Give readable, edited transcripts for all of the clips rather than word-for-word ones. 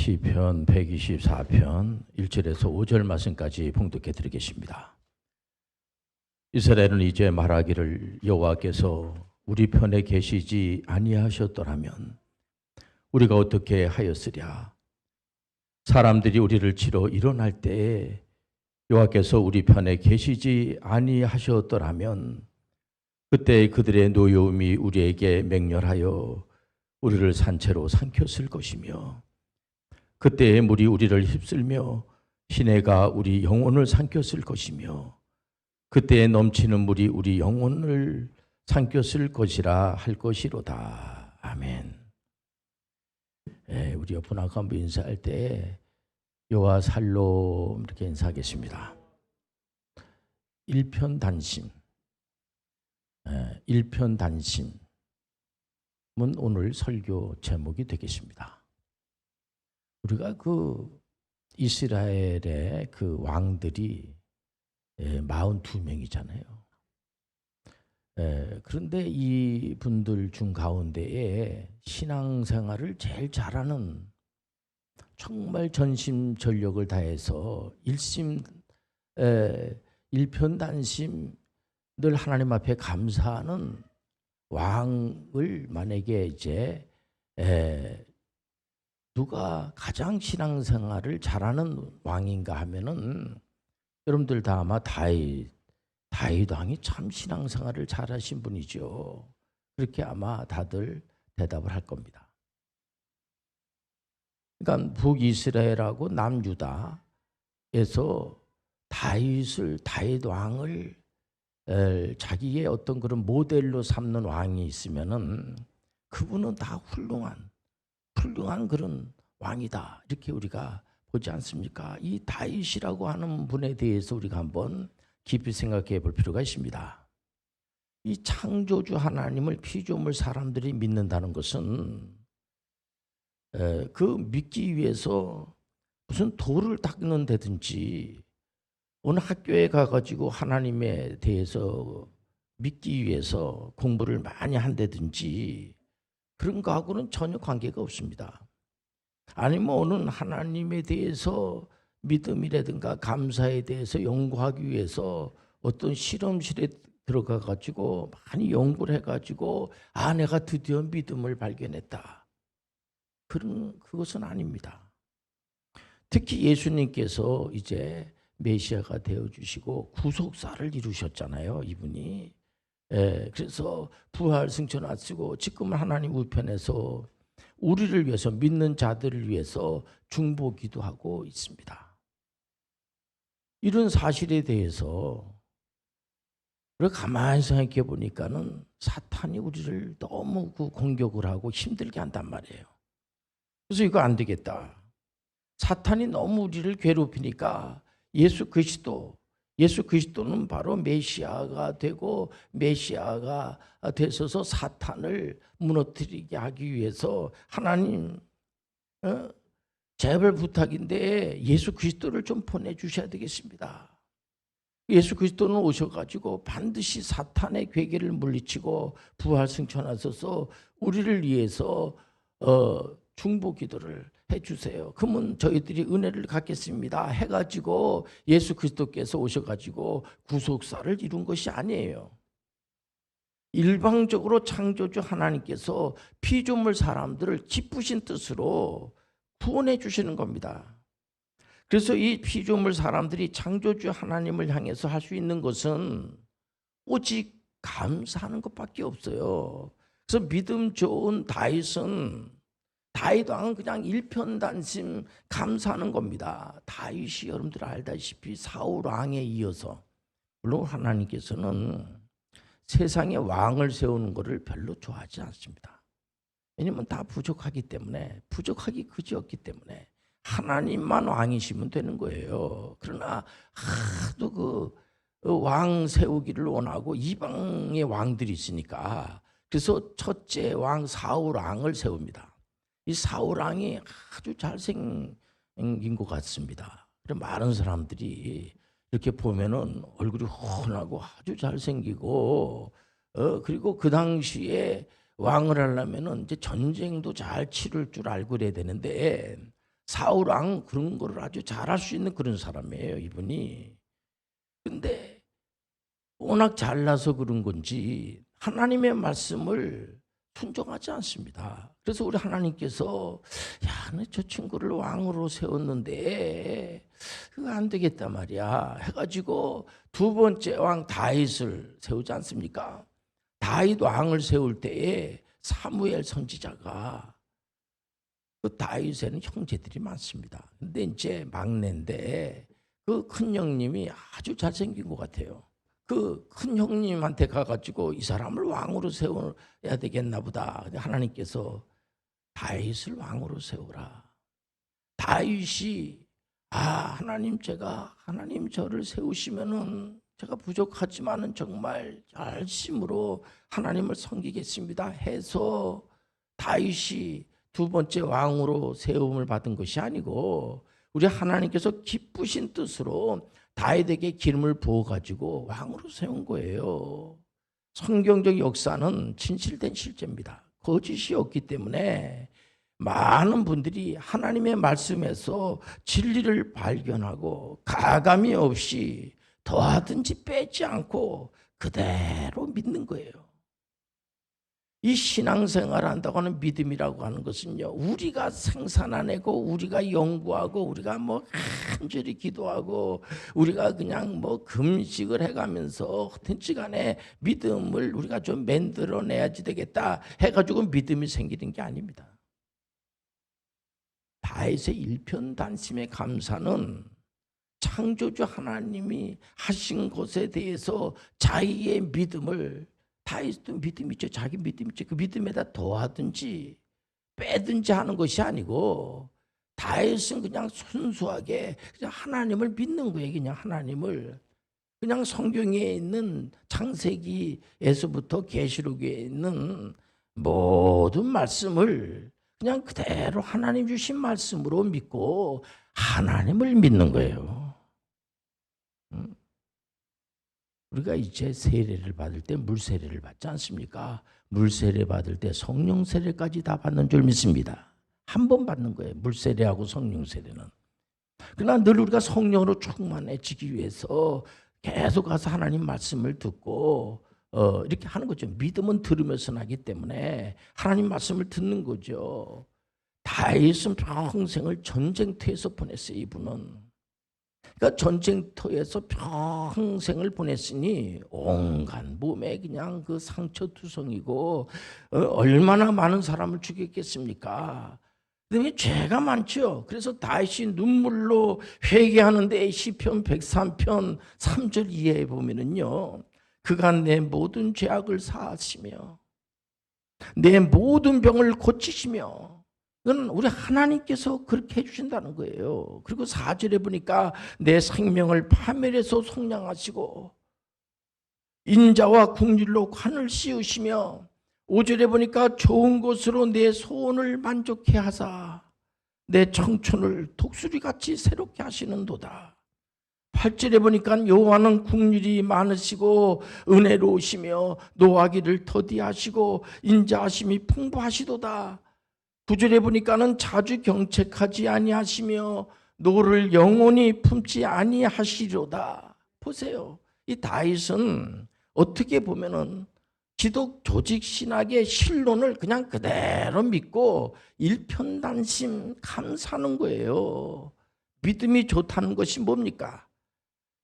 시편 124편 1절에서 5절 말씀까지 봉독해 드리겠습니다. 이스라엘은 이제 말하기를 여호와께서 우리 편에 계시지 아니하셨더라면 우리가 어떻게 하였으랴. 사람들이 우리를 치러 일어날 때에 여호와께서 우리 편에 계시지 아니하셨더라면 그때 그들의 노여움이 우리에게 맹렬하여 우리를 산채로 삼켰을 것이며 그때의 물이 우리를 휩쓸며 시내가 우리 영혼을 삼켰을 것이며 그때에 넘치는 물이 우리 영혼을 삼켰을 것이라 할 것이로다. 아멘. 우리 옆분 아까 한번 인사할 때 여호와 살롬 이렇게 인사하겠습니다. 일편단심. 일편단심은 오늘 설교 제목이 되겠습니다. 우리가 그 이스라엘의 그 왕들이 42명이잖아요. 그런데 이 분들 중 가운데에 신앙생활을 제일 잘하는, 정말 전심전력을 다해서 일편단심 늘 하나님 앞에 감사하는 왕을 만약에 이제 누가 가장 신앙생활을 잘하는 왕인가 하면은 여러분들 다 아마 다윗 왕이 참 신앙생활을 잘하신 분이죠. 그렇게 아마 다들 대답을 할 겁니다. 그러니까 북이스라엘하고 남유다에서 다윗 왕을 자기의 어떤 그런 모델로 삼는 왕이 있으면은 그분은 다 훌륭한 그런 왕이다, 이렇게 우리가 보지 않습니까? 이 다윗이라고 하는 분에 대해서 우리가 한번 깊이 생각해 볼 필요가 있습니다. 이 창조주 하나님을 피조물 사람들이 믿는다는 것은 그 믿기 위해서 무슨 돌을 닦는다든지 어느 학교에 가가지고 하나님에 대해서 믿기 위해서 공부를 많이 한다든지 그런 거하고는 전혀 관계가 없습니다. 아니면 어느 하나님에 대해서 믿음이라든가 감사에 대해서 연구하기 위해서 어떤 실험실에 들어가가지고 많이 연구를 해가지고 내가 드디어 믿음을 발견했다, 그것은 아닙니다. 특히 예수님께서 이제 메시아가 되어주시고 구속사를 이루셨잖아요, 이분이. 그래서 부활 승천 하시고 지금은 하나님 우편에서 우리를 위해서, 믿는 자들을 위해서 중보기도 하고 있습니다. 이런 사실에 대해서 우리가 가만히 생각해 보니까는 사탄이 우리를 너무 공격을 하고 힘들게 한단 말이에요. 그래서 이거 안 되겠다. 사탄이 너무 우리를 괴롭히니까 예수 그리스도는 바로 메시아가 되고, 메시아가 되셔서 사탄을 무너뜨리게 하기 위해서 하나님 제발 부탁인데 예수 그리스도를 좀 보내주셔야 되겠습니다. 예수 그리스도는 오셔가지고 반드시 사탄의 괴계를 물리치고 부활 승천하셔서 우리를 위해서 중보 기도를 해주세요. 그러면 저희들이 은혜를 갖겠습니다 해가지고 예수 그리스도께서 오셔가지고 구속사를 이룬 것이 아니에요. 일방적으로 창조주 하나님께서 피조물 사람들을 기쁘신 뜻으로 구원해 주시는 겁니다. 그래서 이 피조물 사람들이 창조주 하나님을 향해서 할 수 있는 것은 오직 감사하는 것밖에 없어요. 그래서 믿음 좋은 다윗 왕은 그냥 일편단심 감사하는 겁니다. 다윗이 여러분들 알다시피 사울 왕에 이어서, 물론 하나님께서는 세상에 왕을 세우는 것을 별로 좋아하지 않습니다. 왜냐하면 다 부족하기 때문에, 부족하기 그지없기 때문에 하나님만 왕이시면 되는 거예요. 그러나 하도 그 왕 세우기를 원하고 이방의 왕들이 있으니까, 그래서 첫째 왕 사울 왕을 세웁니다. 이 사울 왕이 아주 잘생긴 것 같습니다. 많은 사람들이 이렇게 보면은 얼굴이 훤하고 아주 잘생기고, 그리고 그 당시에 왕을 하려면은 이제 전쟁도 잘 치를 줄 알고 그래야 되는데 사울 왕 그런 거를 아주 잘할 수 있는 그런 사람이에요, 이분이. 근데 워낙 잘나서 그런 건지 하나님의 말씀을 순종하지 않습니다. 그래서 우리 하나님께서 야, 너 저 친구를 왕으로 세웠는데 그거 안 되겠단 말이야 해가지고 두 번째 왕 다윗을 세우지 않습니까? 다윗 왕을 세울 때에 사무엘 선지자가 그 다윗에는 형제들이 많습니다. 근데 이제 막내인데 그 큰 형님이 아주 잘생긴 것 같아요. 그 큰 형님한테 가가지고 이 사람을 왕으로 세워야 되겠나 보다. 하나님께서 다윗을 왕으로 세우라. 다윗이 하나님 하나님 저를 세우시면은 제가 부족하지만은 정말 열심으로 하나님을 섬기겠습니다 해서 다윗이 두 번째 왕으로 세움을 받은 것이 아니고 우리 하나님께서 기쁘신 뜻으로 다윗에게 기름을 부어가지고 왕으로 세운 거예요. 성경적 역사는 진실된 실제입니다. 거짓이 없기 때문에 많은 분들이 하나님의 말씀에서 진리를 발견하고 가감이 없이 더하든지 빼지 않고 그대로 믿는 거예요. 이 신앙생활을 한다고 하는 믿음이라고 하는 것은요, 우리가 생산해내고 우리가 연구하고 우리가 뭐 간절히 기도하고 우리가 그냥 뭐 금식을 해가면서 어떤지 간에 믿음을 우리가 좀 만들어내야지 되겠다 해가지고 믿음이 생기는 게 아닙니다. 다윗의 일편단심의 감사는 창조주 하나님이 하신 것에 대해서 자기의 믿음을, 다윗도 믿음 있죠. 자기 믿음 있죠. 그 믿음에다 더하든지 빼든지 하는 것이 아니고 다윗은 그냥 순수하게 그냥 하나님을 믿는 거예요. 그냥 하나님을. 그냥 성경에 있는 창세기에서부터 계시록에 있는 모든 말씀을 그냥 그대로 하나님 주신 말씀으로 믿고 하나님을 믿는 거예요. 우리가 이제 세례를 받을 때 물세례를 받지 않습니까? 물세례 받을 때 성령 세례까지 다 받는 줄 믿습니다. 한 번 받는 거예요. 물세례하고 성령 세례는. 그러나 늘 우리가 성령으로 충만해지기 위해서 계속 가서 하나님 말씀을 듣고 이렇게 하는 거죠. 믿음은 들으면서 나기 때문에 하나님 말씀을 듣는 거죠. 다윗은 평생을 전쟁터에서 보냈어요. 이분은. 그러니까 전쟁터에서 평생을 보냈으니 온갖 몸에 그냥 그 상처투성이고 얼마나 많은 사람을 죽였겠습니까? 그다음에 죄가 많죠. 그래서 다윗이 눈물로 회개하는데 시편 103편 3절 이하에 보면은요, 그가 내 모든 죄악을 사하시며 내 모든 병을 고치시며, 그건 우리 하나님께서 그렇게 해주신다는 거예요. 그리고 4절에 보니까 내 생명을 파멸해서 속량하시고 인자와 국률로 관을 씌우시며, 5절에 보니까 좋은 것으로 내 소원을 만족해 하사 내 청춘을 독수리같이 새롭게 하시는도다. 8절에 보니까 여호와는 국률이 많으시고 은혜로우시며 노하기를 더디하시고 인자하심이 풍부하시도다. 9절에 보니까는 자주 경책하지 아니하시며 노를 영원히 품지 아니하시리로다. 보세요. 이 다윗은 어떻게 보면은 기독 조직 신학의 신론을 그냥 그대로 믿고 일편단심 감사하는 거예요. 믿음이 좋다는 것이 뭡니까?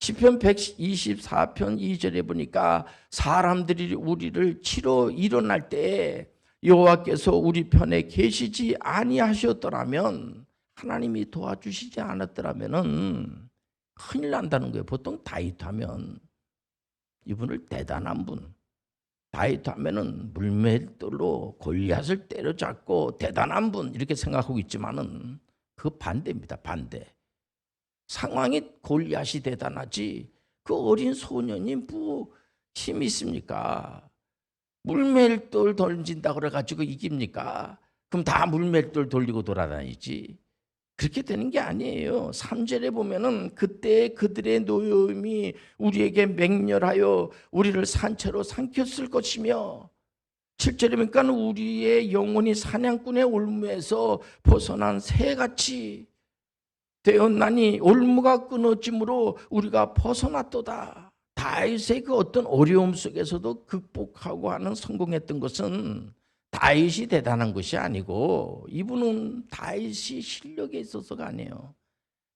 시편 124편 2절에 보니까 사람들이 우리를 치러 일어날 때 여호와께서 우리 편에 계시지 아니하셨더라면, 하나님이 도와주시지 않았더라면은 큰일 난다는 거예요. 보통 다윗 하면 이분을 대단한 분, 다윗 하면은 물맷돌로 골리앗을 때려잡고 대단한 분 이렇게 생각하고 있지만은 그 반대입니다. 반대. 상황이 골리앗이 대단하지 그 어린 소년이 뭐 힘이 있습니까? 물맷돌 던진다 그래가지고 이깁니까? 그럼 다 물맷돌 돌리고 돌아다니지. 그렇게 되는 게 아니에요. 3절에 보면은 그때 그들의 노여움이 우리에게 맹렬하여 우리를 산채로 삼켰을 것이며, 7절에 보니까 우리의 영혼이 사냥꾼의 올무에서 벗어난 새같이 되었나니 올무가 끊어짐으로 우리가 벗어났도다. 다윗의 그 어떤 어려움 속에서도 극복하고 하는 성공했던 것은 다윗이 대단한 것이 아니고, 이분은 다윗이 실력에 있어서가 아니에요.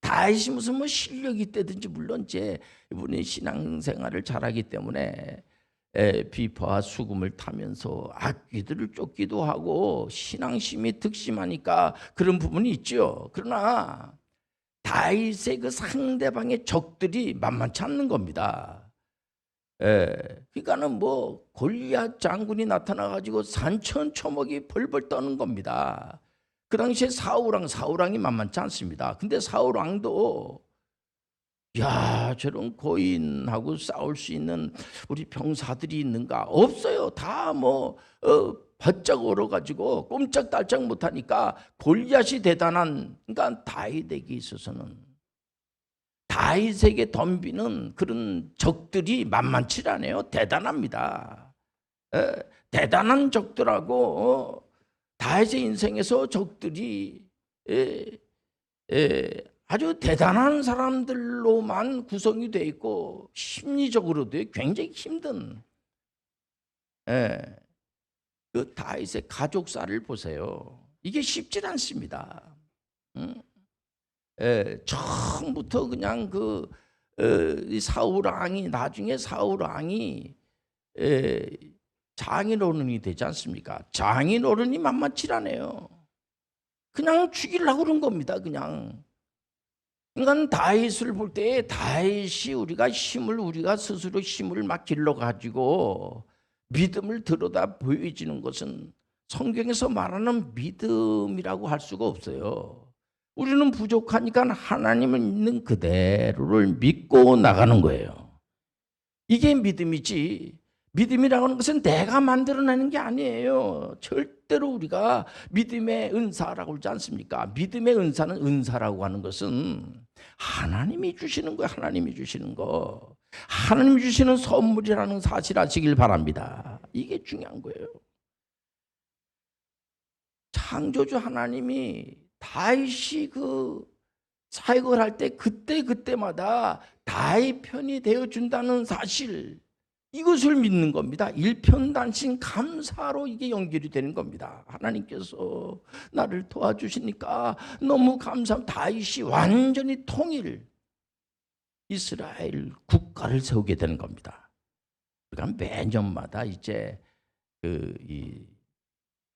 다윗이 무슨 뭐 실력이 있다든지, 물론 이제 이분이 신앙생활을 잘하기 때문에 비파와 수금을 타면서 악귀들을 쫓기도 하고 신앙심이 득심하니까 그런 부분이 있죠. 그러나 다윗의 그 상대방의 적들이 만만치 않는 겁니다. 그러니까는 뭐 골리앗 장군이 나타나가지고 산천초목이 벌벌 떠는 겁니다. 그 당시에 사울왕이 만만치 않습니다. 근데 사울왕도 야, 저런 고인하고 싸울 수 있는 우리 병사들이 있는가? 없어요. 다 뭐 바짝 얼어가지고 꼼짝달짝 못하니까 골리앗이 대단한, 그러니까 다윗에게 있어서는, 다윗에게 덤비는 그런 적들이 만만치 않아요. 대단합니다. 대단한 적들하고 다윗의 인생에서 적들이 아주 대단한 사람들로만 구성이 되어 있고 심리적으로도 굉장히 힘든, 그 다윗의 가족사를 보세요. 이게 쉽지 않습니다. 처음부터 그냥 사울왕이, 나중에 사울왕이 장인어른이 되지 않습니까? 장인어른이 만만치 않아요. 그냥 죽이려고 그런 겁니다. 그냥. 그러니까 다윗을 볼 때 다윗이 우리가 스스로 힘을 막 길러가지고 믿음을 들여다 보여지는 것은 성경에서 말하는 믿음이라고 할 수가 없어요. 우리는 부족하니까 하나님을 있는 그대로를 믿고 나가는 거예요. 이게 믿음이지, 믿음이라고 하는 것은 내가 만들어내는 게 아니에요. 절대로 우리가 믿음의 은사라고 하지 않습니까? 믿음의 은사는, 은사라고 하는 것은 하나님이 주시는 거예요. 하나님이 주시는 거. 하나님이 주시는 선물이라는 사실 아시길 바랍니다. 이게 중요한 거예요. 창조주 하나님이 다윗이 그 사역을 할 때 그때마다 다윗 편이 되어준다는 사실, 이것을 믿는 겁니다. 일편단심 감사로 이게 연결이 되는 겁니다. 하나님께서 나를 도와주시니까 너무 감사합니다. 다윗이 완전히 통일, 이스라엘 국가를 세우게 되는 겁니다. 그러니까 매년마다 이제 이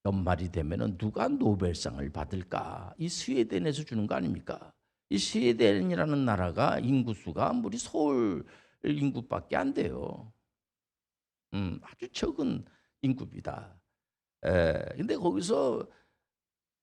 연말이 되면은 누가 노벨상을 받을까? 이 스웨덴에서 주는 거 아닙니까? 이 스웨덴이라는 나라가 인구수가 우리 서울 인구밖에 안 돼요. 아주 적은 인구입니다. 근데 거기서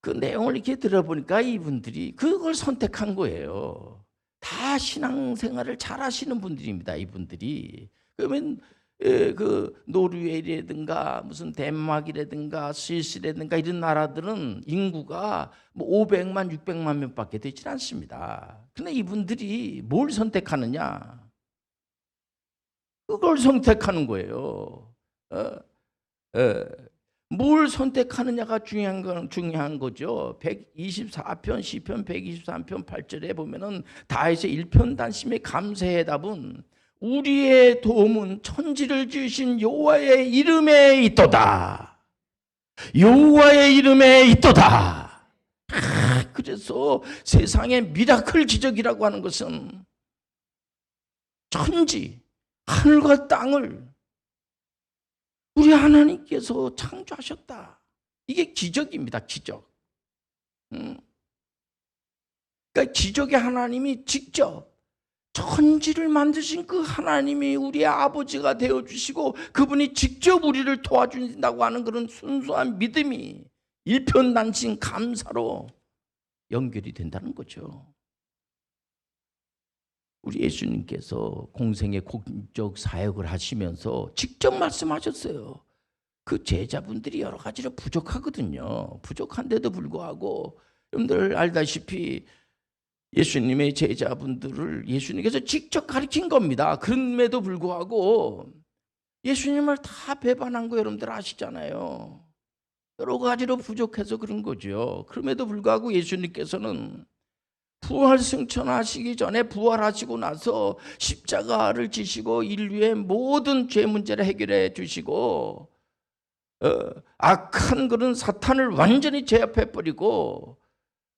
그 내용을 이렇게 들어보니까 이분들이 그걸 선택한 거예요. 다 신앙생활을 잘 하시는 분들입니다. 이분들이. 그러면 그 노르웨이라든가 무슨 덴마크라든가 스위스라든가 이런 나라들은 인구가 뭐 500만 600만 명밖에 되지 않습니다. 근데 이분들이 뭘 선택하느냐? 그걸 선택하는 거예요. 뭘 선택하느냐가 중요한 거죠. 124편 시편 123편 8절에 보면은 다윗의 일편단심의 감사의 답은 우리의 도움은 천지를 지으신 여호와의 이름에 있도다. 여호와의 이름에 있도다. 그래서 세상의 미라클 기적이라고 하는 것은 천지, 하늘과 땅을 우리 하나님께서 창조하셨다. 이게 기적입니다. 기적. 그러니까 기적의 하나님이 직접 천지를 만드신 그 하나님이 우리의 아버지가 되어주시고 그분이 직접 우리를 도와준다고 하는 그런 순수한 믿음이 일편단심 감사로 연결이 된다는 거죠. 우리 예수님께서 공생의 공적 사역을 하시면서 직접 말씀하셨어요. 그 제자분들이 여러 가지로 부족하거든요. 부족한데도 불구하고 여러분들 알다시피 예수님의 제자분들을 예수님께서 직접 가르친 겁니다. 그럼에도 불구하고 예수님을 다 배반한 거 여러분들 아시잖아요. 여러 가지로 부족해서 그런 거죠. 그럼에도 불구하고 예수님께서는 부활 승천하시기 전에 부활하시고 나서 십자가를 지시고 인류의 모든 죄 문제를 해결해 주시고 악한 그런 사탄을 완전히 제압해 버리고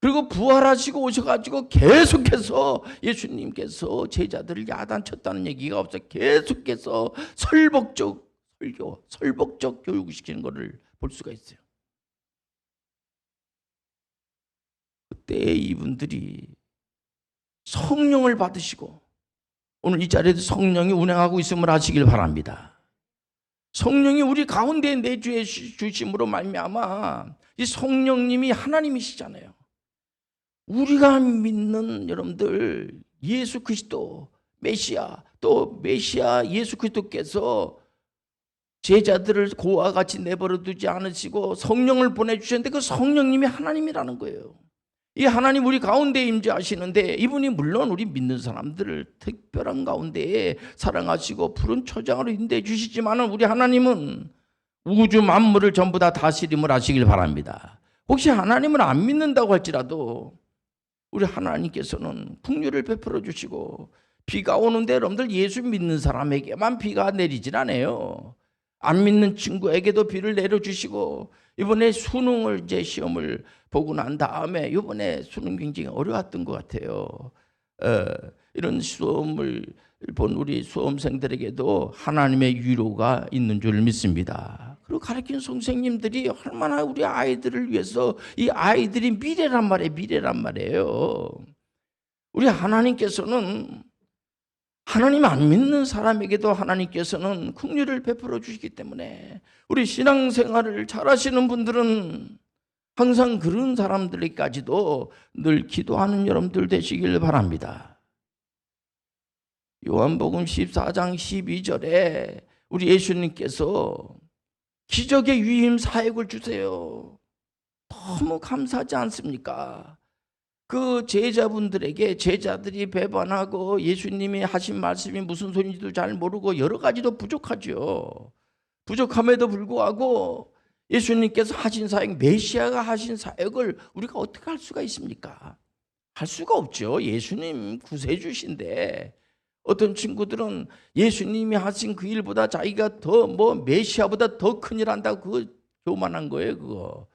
그리고 부활하시고 오셔가지고 계속해서 예수님께서 제자들을 야단쳤다는 얘기가 없어. 계속해서 설복적 설교, 설복적 교육을 시키는 것을 볼 수가 있어요. 그때 이분들이 성령을 받으시고, 오늘 이 자리에도 성령이 운행하고 있음을 아시길 바랍니다. 성령이 우리 가운데 내주해 주심으로 말미암아 이 성령님이 하나님이시잖아요. 우리가 믿는 여러분들 예수 그리스도 메시아, 또 메시아 예수 그리스도께서 제자들을 고와 같이 내버려 두지 않으시고 성령을 보내주셨는데 그 성령님이 하나님이라는 거예요. 이 하나님 우리 가운데 임재하시는데 이분이 물론 우리 믿는 사람들을 특별한 가운데에 사랑하시고 푸른 초장으로 인도해 주시지만 우리 하나님은 우주 만물을 전부 다 다스림을 하시길 바랍니다. 혹시 하나님을 안 믿는다고 할지라도 우리 하나님께서는 풍류를 베풀어 주시고 비가 오는데 여러분들 예수 믿는 사람에게만 비가 내리질 않아요. 안 믿는 친구에게도 비를 내려주시고 이번에 수능을 이제 시험을 보고 난 다음에 이번에 수능 굉장히 어려웠던 것 같아요. 이런 시험을 본 우리 수험생들에게도 하나님의 위로가 있는 줄 믿습니다. 그리고 가르치는 선생님들이 얼마나 우리 아이들을 위해서 이 아이들이 미래란 말이에요. 우리 하나님께서는 하나님 안 믿는 사람에게도 하나님께서는 긍휼을 베풀어 주시기 때문에 우리 신앙생활을 잘하시는 분들은 항상 그런 사람들에게까지도 늘 기도하는 여러분들 되시길 바랍니다. 요한복음 14장 12절에 우리 예수님께서 기적의 위임 사역을 주세요. 너무 감사하지 않습니까? 그 제자분들에게 제자들이 배반하고 예수님이 하신 말씀이 무슨 소리인지도 잘 모르고 여러 가지도 부족하죠. 부족함에도 불구하고 예수님께서 하신 사역, 메시아가 하신 사역을 우리가 어떻게 할 수가 있습니까? 할 수가 없죠. 예수님 구세주신데 어떤 친구들은 예수님이 하신 그 일보다 자기가 더 메시아보다 더 큰일 한다고 그거 교만한 거예요. 그거.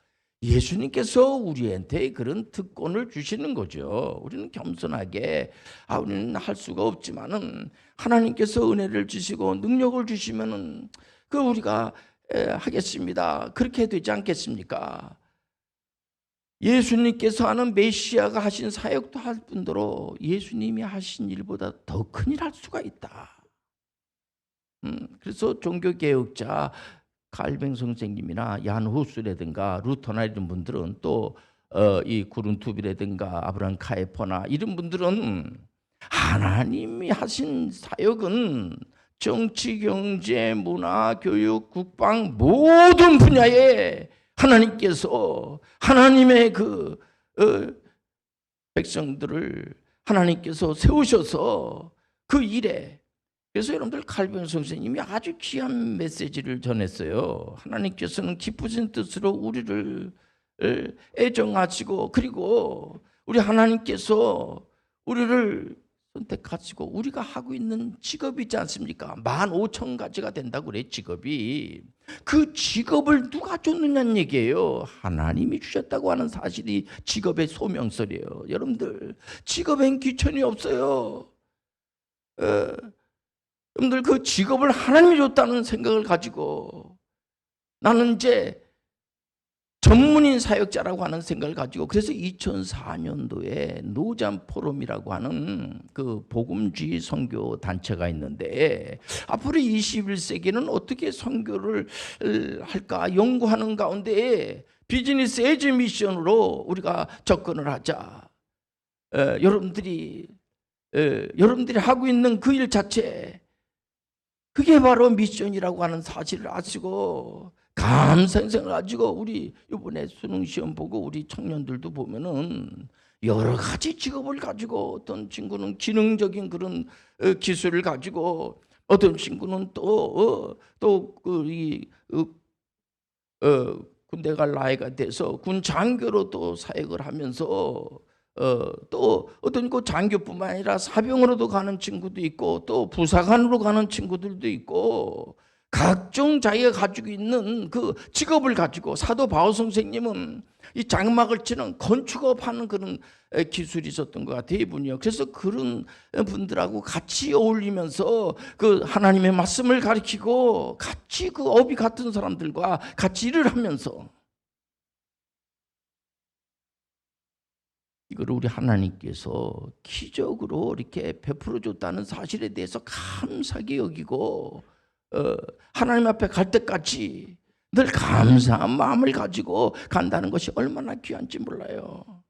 예수님께서 우리한테 그런 특권을 주시는 거죠. 우리는 겸손하게 우리는 할 수가 없지만은 하나님께서 은혜를 주시고 능력을 주시면은 그 우리가 하겠습니다. 그렇게 되지 않겠습니까? 예수님께서 하는 메시아가 하신 사역도 할 뿐더러 예수님이 하신 일보다 더 큰 일 할 수가 있다. 그래서 종교개혁자 칼뱅 선생님이나 얀 후스라든가 루터나 이런 분들은 또 이 구른투비라든가 아브라함 카이퍼나 이런 분들은 하나님이 하신 사역은 정치, 경제, 문화, 교육, 국방 모든 분야에 하나님께서 하나님의 그 백성들을 하나님께서 세우셔서 그 일에 그래서 여러분들 칼빈 선생님이 아주 귀한 메시지를 전했어요. 하나님께서는 기쁘신 뜻으로 우리를 애정하시고 그리고 우리 하나님께서 우리를 선택하시고 우리가 하고 있는 직업이 있지 않습니까? 15,000가지가 된다고 그래 직업이. 그 직업을 누가 줬느냐는 얘기예요. 하나님이 주셨다고 하는 사실이 직업의 소명설이에요. 여러분들 직업엔 귀천이 없어요. 여러분들 그 직업을 하나님이 줬다는 생각을 가지고 나는 이제 전문인 사역자라고 하는 생각을 가지고 그래서 2004년도에 노잠 포럼이라고 하는 그 복음주의 선교 단체가 있는데 앞으로 21세기는 어떻게 선교를 할까 연구하는 가운데 비즈니스 에즈 미션으로 우리가 접근을 하자. 여러분들이 하고 있는 그 일 자체 그게 바로 미션이라고 하는 사실을 아시고 감사생을 가지고 우리 이번에 수능 시험 보고 우리 청년들도 보면은 여러 가지 직업을 가지고 어떤 친구는 기능적인 그런 기술을 가지고 어떤 친구는 군대 갈 나이가 돼서 군 장교로 또 사역을 하면서 또 어떤 그 장교뿐만 아니라 사병으로도 가는 친구도 있고 또 부사관으로 가는 친구들도 있고 각종 자기가 가지고 있는 그 직업을 가지고 사도 바울 선생님은 이 장막을 치는 건축업하는 그런 기술이 있었던 것 같아요, 이분이요. 그래서 그런 분들하고 같이 어울리면서 그 하나님의 말씀을 가르치고 같이 그 업이 같은 사람들과 같이 일을 하면서 이걸 우리 하나님께서 기적으로 이렇게 베풀어 줬다는 사실에 대해서 감사하게 여기고 하나님 앞에 갈 때까지 늘 감사한 마음을 가지고 간다는 것이 얼마나 귀한지 몰라요.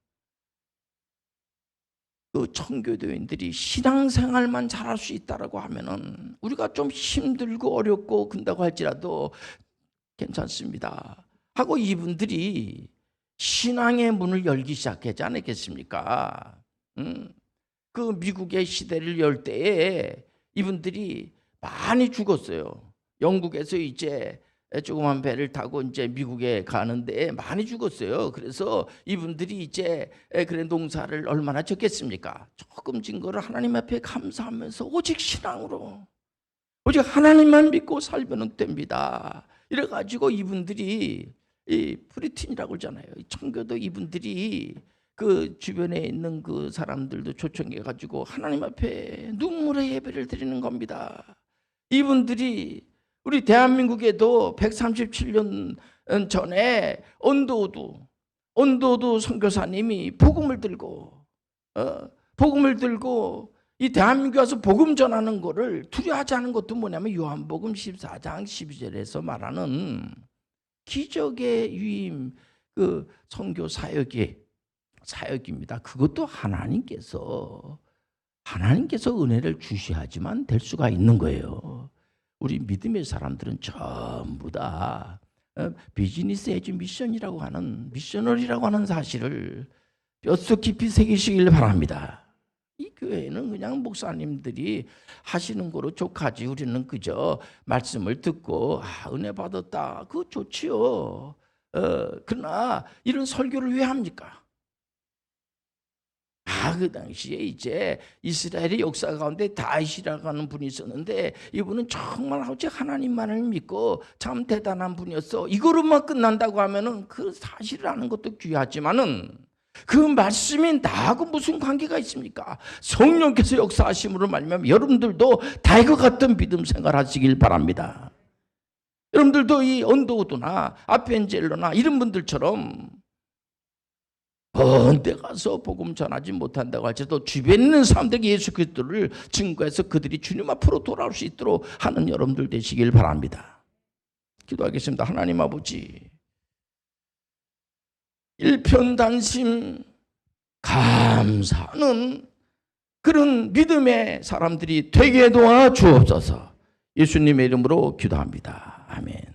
그 청교도인들이 신앙생활만 잘할 수 있다라고 하면은 우리가 좀 힘들고 어렵고 근다고 할지라도 괜찮습니다 하고 이분들이 신앙의 문을 열기 시작하지 않았겠습니까? 그 미국의 시대를 열 때에 이분들이 많이 죽었어요. 영국에서 이제 조그만 배를 타고 이제 미국에 가는데 많이 죽었어요. 그래서 이분들이 이제 그래 농사를 얼마나 졌겠습니까? 조금 진 거를 하나님 앞에 감사하면서 오직 신앙으로 오직 하나님만 믿고 살면 됩니다. 이래가지고 이분들이 이 프리틴이라고 그러잖아요. 청교도 이분들이 그 주변에 있는 그 사람들도 초청해 가지고 하나님 앞에 눈물의 예배를 드리는 겁니다. 이분들이 우리 대한민국에도 137년 전에 언도도 선교사님이 복음을 들고 이 대한민국에 와서 복음 전하는 거를 두려워하지 않은 것도 뭐냐면 요한복음 14장 12절에서 말하는 기적의 유임 그 선교 사역입니다. 그것도 하나님께서 은혜를 주시하지만 될 수가 있는 거예요. 우리 믿음의 사람들은 전부 다 비즈니스 에즈 미션이라고 하는 미셔너리라고 하는 사실을 뼛속 깊이 새기시길 바랍니다. 이 교회는 그냥 목사님들이 하시는 거로 족하지 우리는 그저 말씀을 듣고 은혜 받았다 그거 좋지요. 그러나 이런 설교를 왜 합니까? 그 당시에 이제 이스라엘의 역사 가운데 다윗이라고 하는 분이 있었는데 이분은 정말 오직 하나님만을 믿고 참 대단한 분이었어. 이거로만 끝난다고 하면은 그 사실을 아는 것도 귀하지만은 그 말씀이 나하고 무슨 관계가 있습니까? 성령께서 역사하심으로 말미암아 여러분들도 다윗과 같은 믿음 생활하시길 바랍니다. 여러분들도 이 언더우드나 아펜젤로나 이런 분들처럼 먼데 가서 복음 전하지 못한다고 할지라도 주변에 있는 사람들에게 예수 그리스도를 증거해서 그들이 주님 앞으로 돌아올 수 있도록 하는 여러분들 되시길 바랍니다. 기도하겠습니다. 하나님 아버지, 일편단심 감사하는 그런 믿음의 사람들이 되게 도와 주옵소서. 예수님의 이름으로 기도합니다. 아멘.